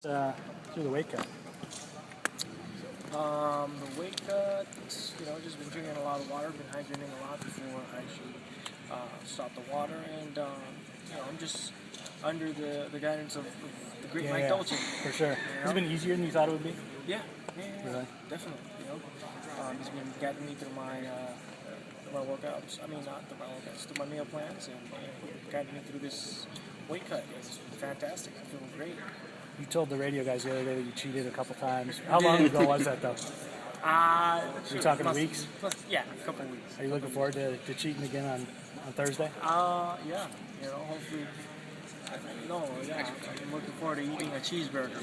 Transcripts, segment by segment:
Through the weight cut. The weight cut, just been drinking a lot of water, been hydrating a lot before I actually stop the water, and I'm just under the guidance of the great Mike Dolce. For sure. Has it been easier than you thought it would be? Yeah, Really? definitely. He's been guiding me through my workouts. I mean, not through my workouts, through my meal plans, and guiding me through this weight cut. It's fantastic. I feel great. You told the radio guys the other day that you cheated a couple times. How long ago was that, though? You're talking weeks? Yeah, a couple weeks. Are you looking forward to cheating again on Thursday? Yeah. Hopefully. I'm looking forward to eating a cheeseburger.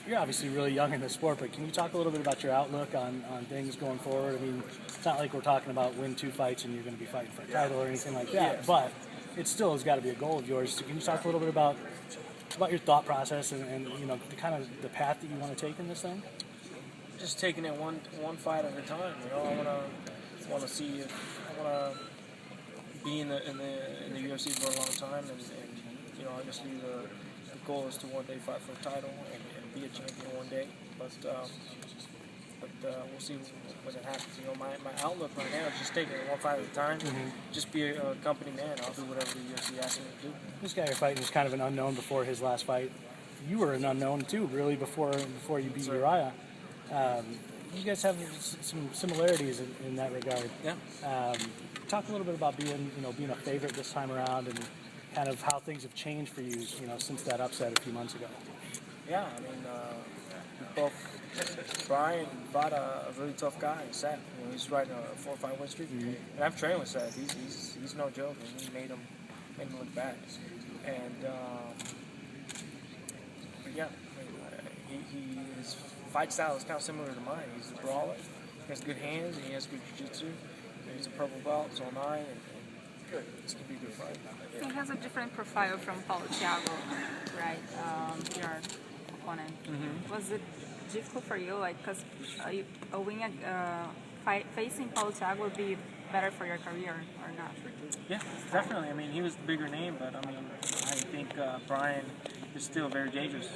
You're obviously really young in the sport, but can you talk a little bit about your outlook on things going forward? I mean, it's not like we're talking about win 2 fights and you're going to be fighting for a title or anything like that, but it still has got to be a goal of yours. So can you talk a little bit about your thought process and the kind of the path that you want to take in this thing? Just taking it one fight at a time. I want to see if I want to be in the UFC for a long time, and obviously the goal is to one day fight for a title and be a champion one day. But we'll see when it happens. My outlook right now is just taking it one fight at a time. Just be a company man. I'll do whatever the UFC asks me to do. This guy you're fighting is kind of an unknown before his last fight. You were an unknown too, really, before you beat Uriah. You guys have some similarities in that regard. Yeah. Talk a little bit about being a favorite this time around and kind of how things have changed for you, since that upset a few months ago. Yeah, I mean, Brian fought a really tough guy, Seth. He's riding a 4-5 win streak, and I've trained with Seth. He's no joke, and he made him look bad. And but yeah, his fight style is kind of similar to mine. He's a brawler. He has good hands, and he has good jiu-jitsu. He's a purple belt, so am I, and it's going to be a good fight. He has a different profile from Paulo Thiago, right? Your opponent. Was it difficult for you, because a win facing Paulo Thiago would be better for your career or not? Yeah, definitely. I mean, he was the bigger name, but I mean, I think Brian is still very dangerous.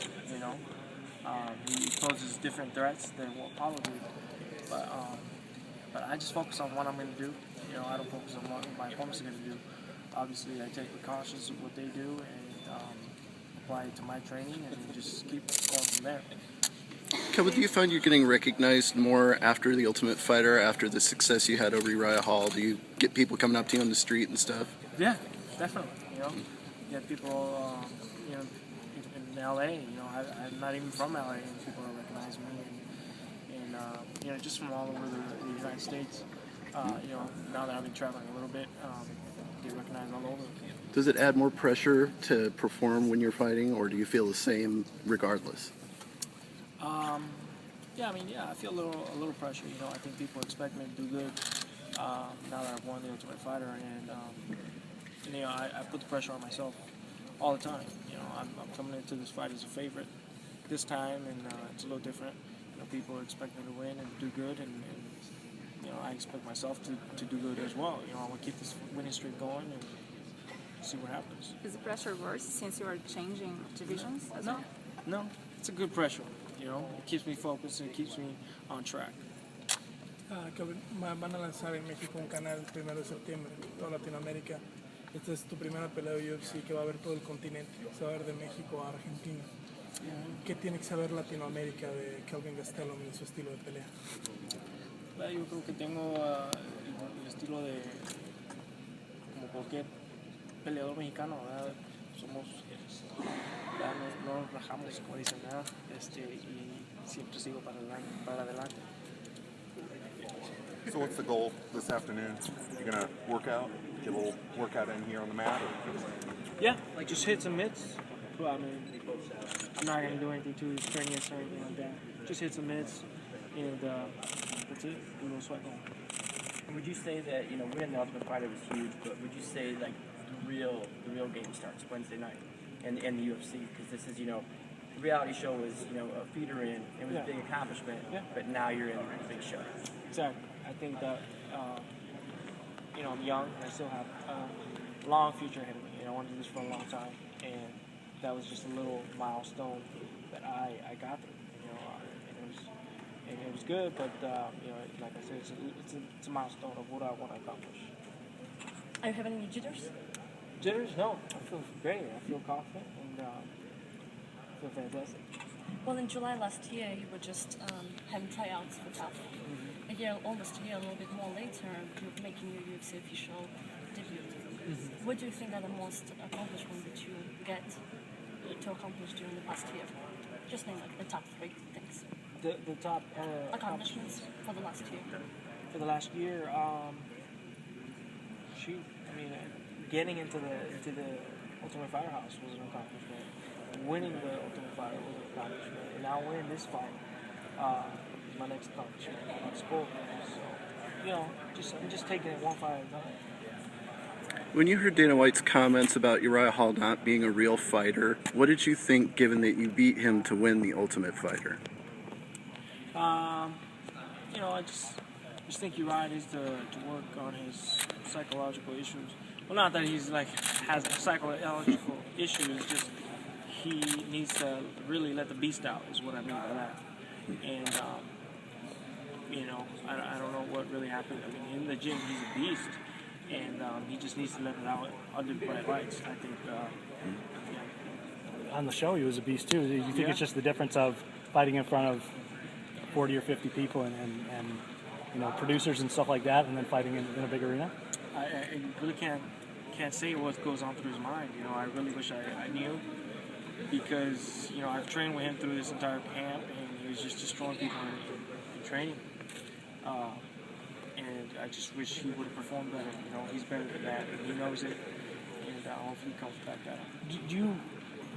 He poses different threats than what Paulo did. But I just focus on what I'm going to do. I don't focus on what my opponents are going to do. Obviously, I take precautions of what they do and apply it to my training and just keep going from there. Kelvin, do you find you're getting recognized more after The Ultimate Fighter, after the success you had over Uriah Hall? Do you get people coming up to you on the street and stuff? Yeah, definitely. You get people, in LA. I'm not even from LA, and people recognize me, and just from all over the United States. Now that I've been traveling a little bit, get recognized all over. Does it add more pressure to perform when you're fighting, or do you feel the same regardless? I feel a little pressure. I think people expect me to do good now that I've won the Ultimate Fighter, and I put the pressure on myself all the time. I'm coming into this fight as a favorite this time, and it's a little different. People expect me to win and do good, and I expect myself to do good as well. I want to keep this winning streak going and see what happens. Is the pressure worse since you are changing divisions as well? No, it's a good pressure. It keeps me focused and it keeps me on track. Kelvin, van a lanzar en México un canal el 1 de septiembre, toda Latinoamérica. Esta es tu primera pelea de UFC que va a ver todo el continente, se va a ver de México a Argentina. ¿Qué tiene que saber Latinoamérica de Kelvin Gastelum y su estilo de pelea? Yo creo que tengo el estilo de como cualquier peleador mexicano, ¿verdad? No nos rajamos, como dicen, ¿verdad? Y siempre sigo para adelante. So what's the goal this afternoon? You're gonna work out, get a little workout in here on the mat? Or? Yeah, just hit some mitts. Well, I mean, I'm not gonna do anything too strenuous or anything like that. Just hit some mitts, and that's it. Do a little sweat going. And would you say that winning the Ultimate Fighter was huge, but would you say the real game starts Wednesday night and the UFC? Because this is the reality show was a feeder in. It was a big accomplishment, but now you're in a big show. Exactly. I think that I'm young. I still have a long future ahead of me. I want to do this for a long time, and that was just a little milestone that I got there. You know, and it was good, but you know, like I said, it's a milestone of what I want to accomplish. Are you having any jitters? Jitters? No, I feel great. I feel confident and I feel fantastic. Well, in July last year, you were just having tryouts for TAF. Almost a year, a little bit more later, you're making your UFC official debut. What do you think are the most accomplishments that you get to accomplish during the past year? Just name like the top 3 things. The top Accomplishments for the last year. For the last year, getting into the Ultimate Fighter House was an accomplishment. Winning the Ultimate Fighter was an accomplishment. And now winning this fight, my next accomplishment, my next goal. So, you know, I'm just taking it one fight at a time. When you heard Dana White's comments about Uriah Hall not being a real fighter, what did you think, given that you beat him to win the Ultimate Fighter? You know, I just think Uriah needs to work on his psychological issues. Well, not that he's like has psychological issues, just he needs to really let the beast out, is what I mean by that. And you know, I don't know what really happened. I mean, in the gym, he's a beast, and he just needs to let it out under the bright lights. I think. On the show, he was a beast too. Do you think it's just the difference of fighting in front of 40 or 50 people and you know, producers and stuff like that, and then fighting in a big arena? I really can't say what goes on through his mind. You know, I really wish I knew, because you know, I've trained with him through this entire camp, and he was just destroying people in training. And I just wish he would have performed better. You know, he's better than that, and he knows it. And hopefully he comes back at it.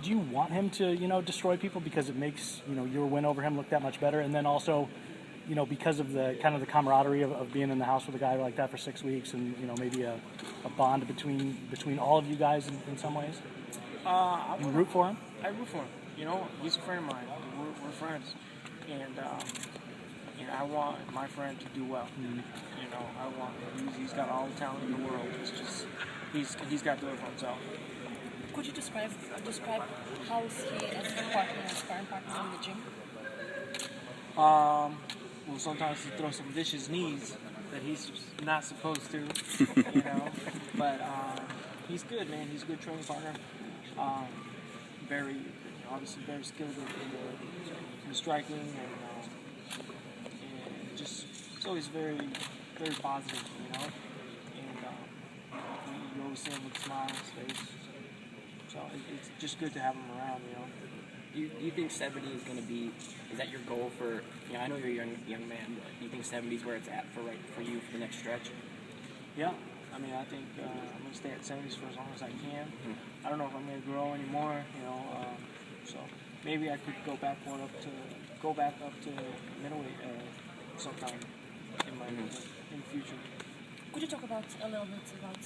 Do you want him to, you know, destroy people because it makes, you know, your win over him look that much better? And then also, you know, because of the kind of the camaraderie of being in the house with a guy like that for 6 weeks, and you know, maybe a bond between all of you guys in some ways. You root for him? I root for him. You know, he's a friend of mine. We're friends, and I want my friend to do well. You know, I want he's got all the talent in the world. It's just he's got to do it for himself. Could you describe how is he as a partner, as sparring partner in the gym? Well, sometimes he throws some vicious knees that he's not supposed to, you know. But he's good, man. He's a good training partner. Obviously very skilled in striking, and just it's always very, very positive, you know. And you always see him with a smile on his face. So it's just good to have him around, you know. Do you think 70 is going to be, is that your goal for, you know, I know you're a young man, but do you think 70 is where it's at for you for the next stretch? Yeah, I mean, I think I'm going to stay at 70s for as long as I can. I don't know if I'm going to grow anymore, you know, so maybe I could go back up to middleweight sometime in the future. Could you talk a little bit about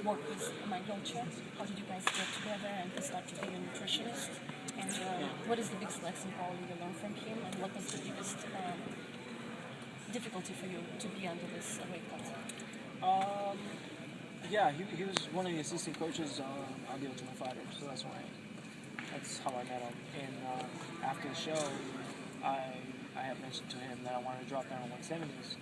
work with Mike Dolce? How did you guys get together and start to be a nutritionist? And what is the biggest lesson probably you learned from him? And what was the biggest difficulty for you to be under this weight cut? Yeah, he was one of the assistant coaches on the Ultimate Fighter, so that's how I met him. And after the show, I had mentioned to him that I wanted to drop down to 170s.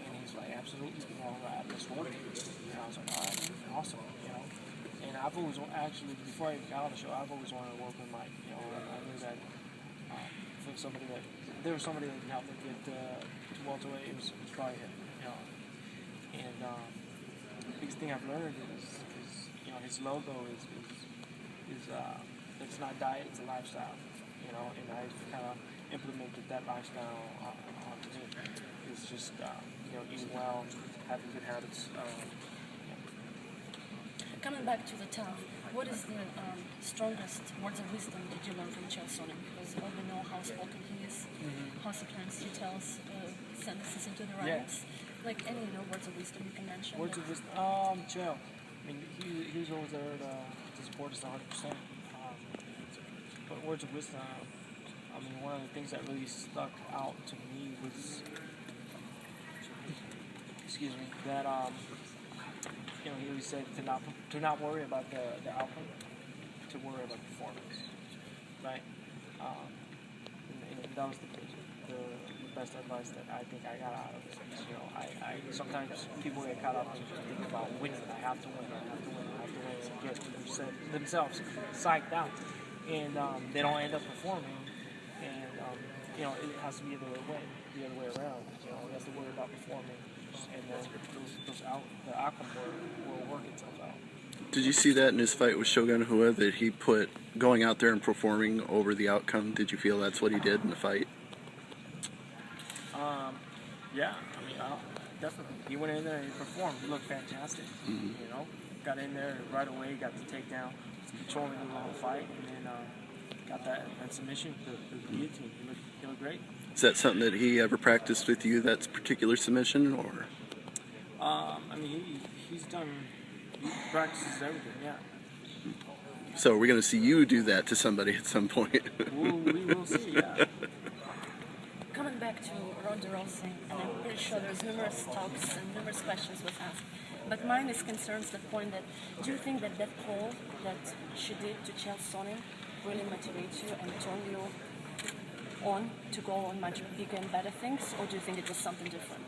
And he's like, absolutely, you know, let's work. And I was like, all right, awesome, you know. And I've always, actually, before I got on the show, I've always wanted to work with Mike. You know, I knew that there was somebody that could help me get to welterweight, it was probably him, you know. And the biggest thing I've learned is you know, his logo is it's not diet, it's a lifestyle, you know. And I've kind of implemented that lifestyle onto me. It's just you know, eating well, having good habits. Coming back to the TAF, what is the strongest words of wisdom that you learned from Chael Sonnen? Because we all know how spoken he is, how sometimes he tells sentences into the ranks. Like any words of wisdom you can mention. Words of wisdom, Chael. I mean, he was always there to support us 100%. But words of wisdom, I mean, one of the things that really stuck out to me was, that you know, he always said to not worry about the outcome, to worry about performance, right? And that was the best advice that I think I got out of it. You know, I sometimes people get caught up in thinking about winning. I have to win. I have to win. I have to win. And get themselves psyched out, and they don't end up performing. And you know, it has to be the other way around. You know, you have to worry about performing, and then the outcome will work itself out. Did you see that in his fight with Shogun Rua that he put going out there and performing over the outcome? Did you feel that's what he did in the fight? Yeah, I mean, definitely. He went in there and he performed. He looked fantastic. Mm-hmm. You know, got in there right away, got the takedown, was controlling the whole fight, and then got that submission, the guillotine. He looked great. Is that something that he ever practiced with you, that particular submission, or? I mean, he practices everything, yeah. So we're going to see you do that to somebody at some point. We will see, yeah. Coming back to Ronda Rousey, and I'm pretty sure there's numerous talks and numerous questions was asked. But mine is concerns the point that, do you think that call that she did to Chael Sonnen really motivates you and turn you on to go on much bigger and better things, or do you think it was something different?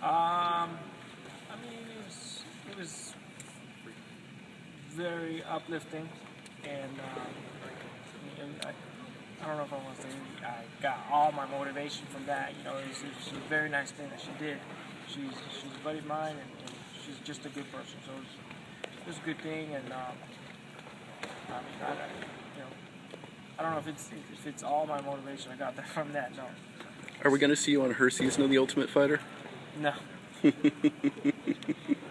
I mean, it was very uplifting, and I don't know if I want to say I got all my motivation from that. You know, it was a very nice thing that she did. She's a buddy of mine, and she's just a good person. So it was a good thing, and I mean, I don't know if it's all my motivation I got that from that. No. Are we going to see you on her season of The Ultimate Fighter? No.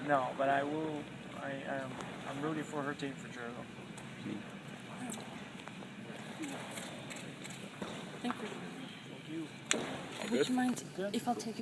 No, but I will. I'm rooting for her team for sure, though. Thank you. Thank you. Would you mind if I'll take